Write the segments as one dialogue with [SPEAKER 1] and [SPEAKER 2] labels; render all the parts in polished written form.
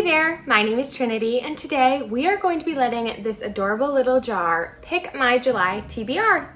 [SPEAKER 1] Hey there, my name is Trinity, and today we are going to be letting this adorable little jar pick my July TBR.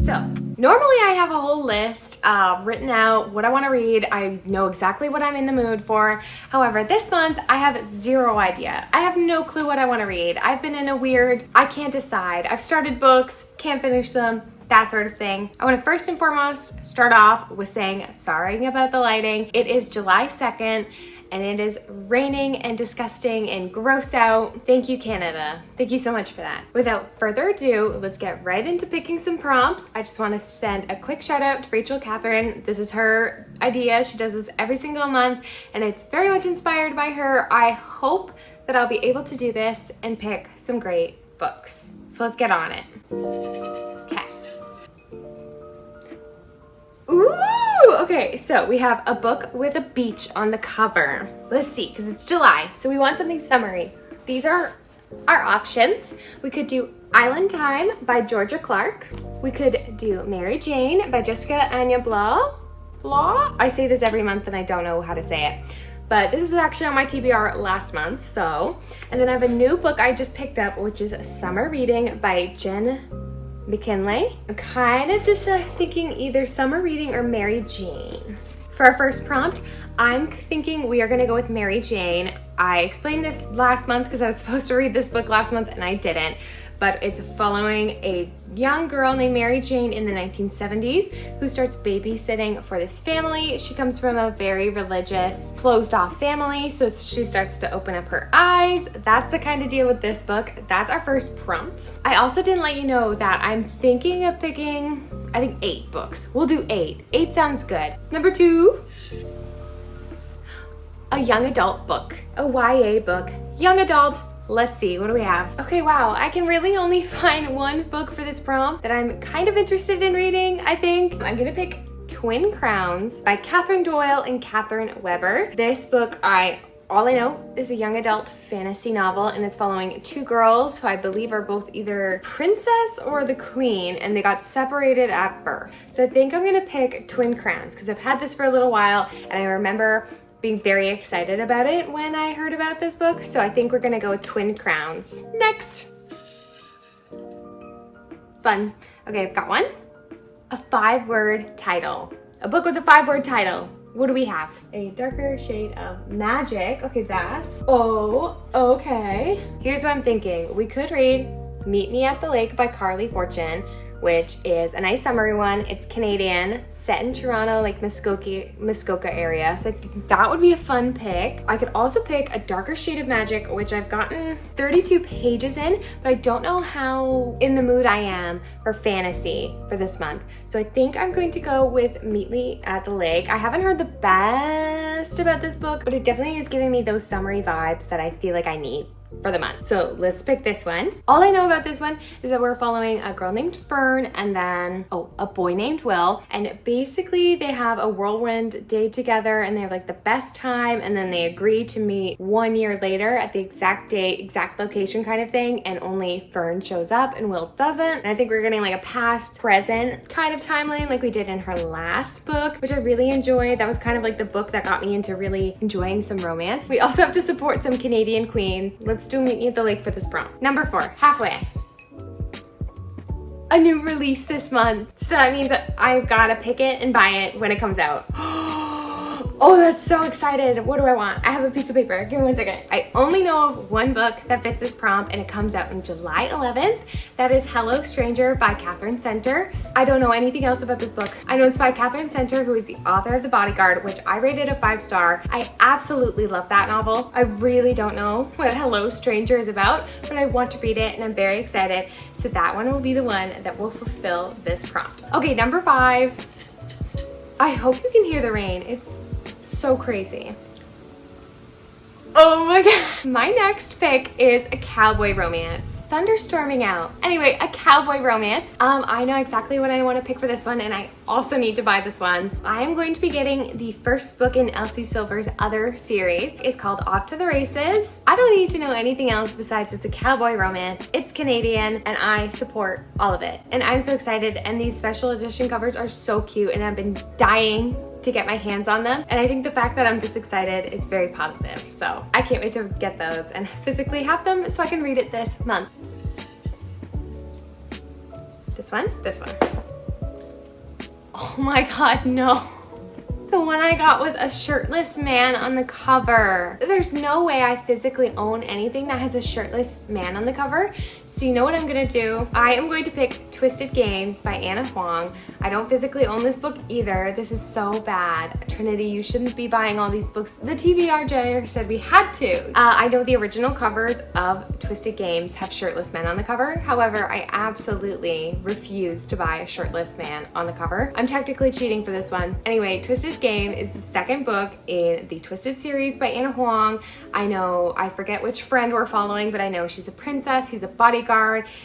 [SPEAKER 1] So, normally I have a whole list written out what I want to read. I know exactly what I'm in the mood for. However, this month I have zero idea. I have no clue what I want to read. I've been in a weird, I can't decide. I've started books, can't finish them, that sort of thing. I want to first and foremost start off with saying sorry about the lighting. It is July 2nd and it is raining and disgusting and gross out. Thank you, Canada. Thank you so much for that. Without further ado, let's get right into picking some prompts. I just want to send a quick shout out to Rachel Catherine. This is her idea. She does this every single month and it's very much inspired by her. I hope that I'll be able to do this and pick some great books. So let's get on it. Okay. Ooh, okay, so we have a book with a beach on the cover. Let's see, because it's July, so we want something summery. These are our options. We could do Island Time by Georgia Clark. We could do Mary Jane by Jessica Anya Blah. I say this every month and I don't know how to say it. But this was actually on my TBR last month, so. And then I have a new book I just picked up, which is Summer Reading by Jen McKinley. I'm kind of just thinking either Summer Reading or Mary Jane. For our first prompt, I'm thinking we are gonna go with Mary Jane. I explained this last month because I was supposed to read this book last month and I didn't, but it's following a young girl named Mary Jane in the 1970s who starts babysitting for this family. She comes from a very religious, closed-off family, so she starts to open up her eyes. That's the kind of deal with this book. That's our first prompt. I also didn't let you know that I'm thinking of picking, I think 8 books. We'll do 8. 8 sounds good. Number 2, a young adult book, a YA book, young adult. Let's see, what do we have? Okay, wow, I can really only find one book for this prompt that I'm kind of interested in reading, I think. I'm gonna pick Twin Crowns by Catherine Doyle and Catherine Weber. This book, all I know is a young adult fantasy novel, and it's following 2 girls who I believe are both either princess or the queen, and they got separated at birth. So I think I'm gonna pick Twin Crowns because I've had this for a little while, and I remember being very excited about it when I heard about this book, so I think we're gonna go with Twin Crowns. Next. Fun. Okay, I've got one. A 5-word title. A book with a 5-word title. What do we have? A darker shade of magic. Okay, that's, oh, okay. Here's what I'm thinking. We could read Meet Me at the Lake by Carly Fortune, which is a nice summery one. It's Canadian, set in Toronto, like Muskoka area. So I think that would be a fun pick. I could also pick A Darker Shade of Magic, which I've gotten 32 pages in, but I don't know how in the mood I am for fantasy for this month. So I think I'm going to go with Meet Me at the Lake. I haven't heard the best about this book, but it definitely is giving me those summery vibes that I feel like I need for the month. So let's pick this one. All I know about this one is that we're following a girl named Fern and then, a boy named Will. And basically they have a whirlwind day together and they have like the best time, and then they agree to meet 1 year later at the exact date, exact location kind of thing, and only Fern shows up and Will doesn't. And I think we're getting like a past present kind of timeline like we did in her last book, which I really enjoyed. That was kind of like the book that got me into really enjoying some romance. We also have to support some Canadian queens. Let's do Meet Me at the Lake for this prompt. Number 4, halfway. A new release this month. So that means that I've gotta pick it and buy it when it comes out. Oh, that's so excited. What do I want? I have a piece of paper. Give me 1 second. I only know of one book that fits this prompt and it comes out on July 11th. That is Hello Stranger by Catherine Center. I don't know anything else about this book. I know it's by Catherine Center, who is the author of The Bodyguard, which I rated a 5-star. I absolutely love that novel. I really don't know what Hello Stranger is about, but I want to read it and I'm very excited. So that one will be the one that will fulfill this prompt. Okay, number 5. I hope you can hear the rain. It's so crazy. Oh my god. My next pick is a cowboy romance. Thunderstorming out. Anyway, a cowboy romance. I know exactly what I want to pick for this one, and I also need to buy this one. I am going to be getting the first book in Elsie Silver's other series. It's called Off to the Races. I don't need to know anything else besides it's a cowboy romance. It's Canadian, and I support all of it. And I'm so excited, and these special edition covers are so cute, and I've been dying to get my hands on them. And I think the fact that I'm this excited is very positive. So I can't wait to get those and physically have them so I can read it this month. This one? This one. Oh my God, no. The one I got was a shirtless man on the cover. There's no way I physically own anything that has a shirtless man on the cover. So you know what I'm gonna do? I am going to pick Twisted Games by Anna Huang. I don't physically own this book either. This is so bad. Trinity, you shouldn't be buying all these books. The TBR said we had to. I know the original covers of Twisted Games have shirtless men on the cover. However, I absolutely refuse to buy a shirtless man on the cover. I'm technically cheating for this one. Anyway, Twisted Game is the second book in the Twisted series by Anna Huang. I forget which friend we're following, but I know she's a princess, he's a bodyguard.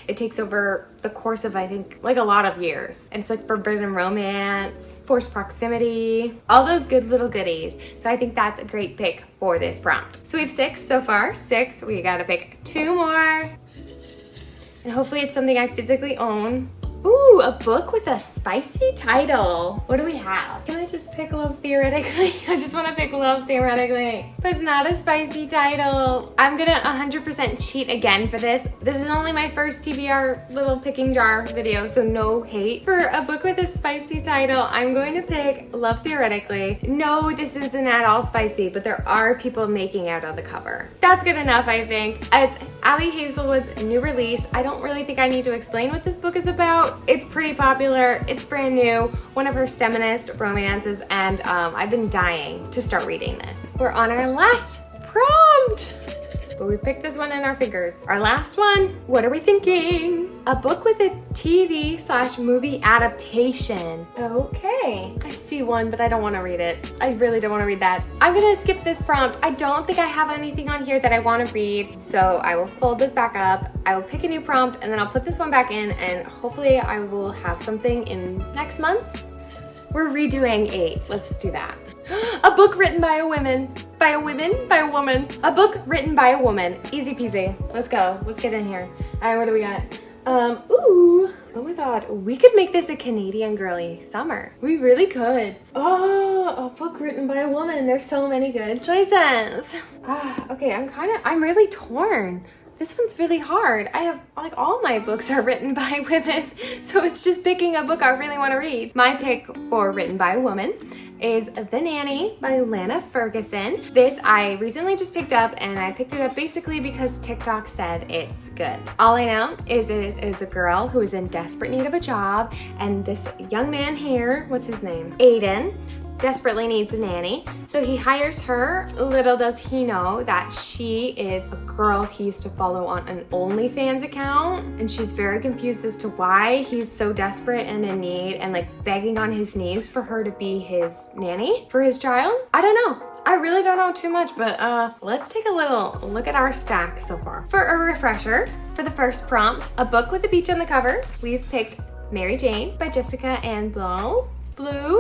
[SPEAKER 1] It takes over the course of, I think, like a lot of years. And it's like forbidden romance, forced proximity, all those good little goodies. So I think that's a great pick for this prompt. So we have 6 so far, 6. We gotta pick 2 more. And hopefully it's something I physically own. Ooh, a book with a spicy title. What do we have? Can I just pick Love Theoretically? I just want to pick Love Theoretically. But it's not a spicy title. I'm gonna 100% cheat again for this. This is only my first TBR little picking jar video, so no hate. For a book with a spicy title, I'm going to pick Love Theoretically. No, this isn't at all spicy, but there are people making out on the cover. That's good enough, I think. It's Ali Hazelwood's new release. I don't really think I need to explain what this book is about. It's pretty popular, it's brand new, one of her feminist romances, and I've been dying to start reading this. We're on our last prompt, but we picked this one in our fingers. Our last one, what are we thinking? A book with a TV/movie adaptation. Okay, I see one, but I don't want to read it. I really don't want to read that. I'm gonna skip this prompt. I don't think I have anything on here that I want to read, so I will fold this back up. I will pick a new prompt, and then I'll put this one back in, and hopefully I will have something in next month's. We're redoing 8. Let's do that. A book written by a woman. By a woman. A book written by a woman. Easy peasy. Let's go. Let's get in here. All right, what do we got? Ooh. Oh my God. We could make this a Canadian girly summer. We really could. Oh, a book written by a woman. There's so many good choices. Okay, I'm really torn. This one's really hard. I have, like, all my books are written by women, so it's just picking a book I really want to read. My pick for written by a woman is The Nanny by Lana Ferguson. This I recently just picked up, and I picked it up basically because TikTok said it's good. All I know is it is a girl who is in desperate need of a job, and this young man here, what's his name? Aiden, desperately needs a nanny. So he hires her. Little does he know that she is a girl he used to follow on an OnlyFans account, and she's very confused as to why he's so desperate and in need and like begging on his knees for her to be his nanny for his child. I don't know. I really don't know too much, but let's take a little look at our stack so far. For a refresher, for the first prompt, a book with a beach on the cover, we've picked Mary Jane by Jessica Ann Blue.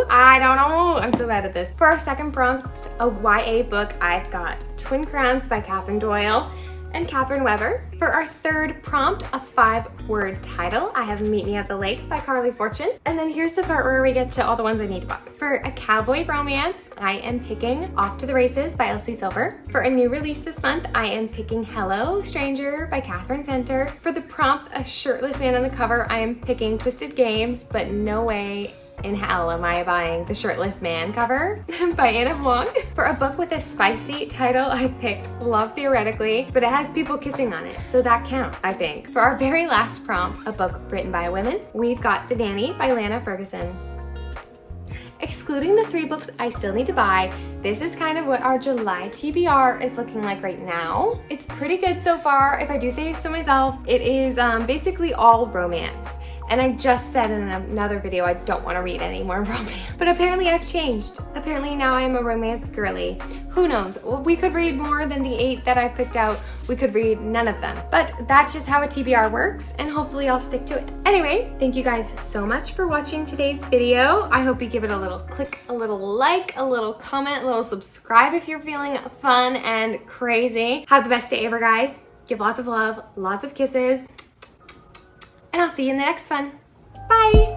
[SPEAKER 1] I don't know. I'm so bad at this. For our second prompt, a YA book, I've got Twin Crowns by Catherine Doyle and Catherine Weber. For our third prompt, a 5-word title, I have Meet Me at the Lake by Carly Fortune. And then here's the part where we get to all the ones I need to buy. For a cowboy romance, I am picking Off to the Races by Elsie Silver. For a new release this month, I am picking Hello Stranger by Catherine Center. For the prompt, a shirtless man on the cover, I am picking Twisted Games, but no way in hell am I buying the shirtless man cover by Anna Huang. For a book with a spicy title, I picked Love Theoretically, but it has people kissing on it, so that counts, I think. For our very last prompt, a book written by a woman, we've got The Nanny by Lana Ferguson. Excluding the 3 books I still need to buy, this is kind of what our July TBR is looking like right now. It's pretty good so far, if I do say so myself. It is basically all romance. And I just said in another video I don't want to read any more romance. But apparently I've changed. Apparently now I'm a romance girly. Who knows? We could read more than the 8 that I picked out. We could read none of them. But that's just how a TBR works, and hopefully I'll stick to it. Anyway, thank you guys so much for watching today's video. I hope you give it a little click, a little like, a little comment, a little subscribe if you're feeling fun and crazy. Have the best day ever, guys. Give lots of love, lots of kisses. And I'll see you in the next one. Bye!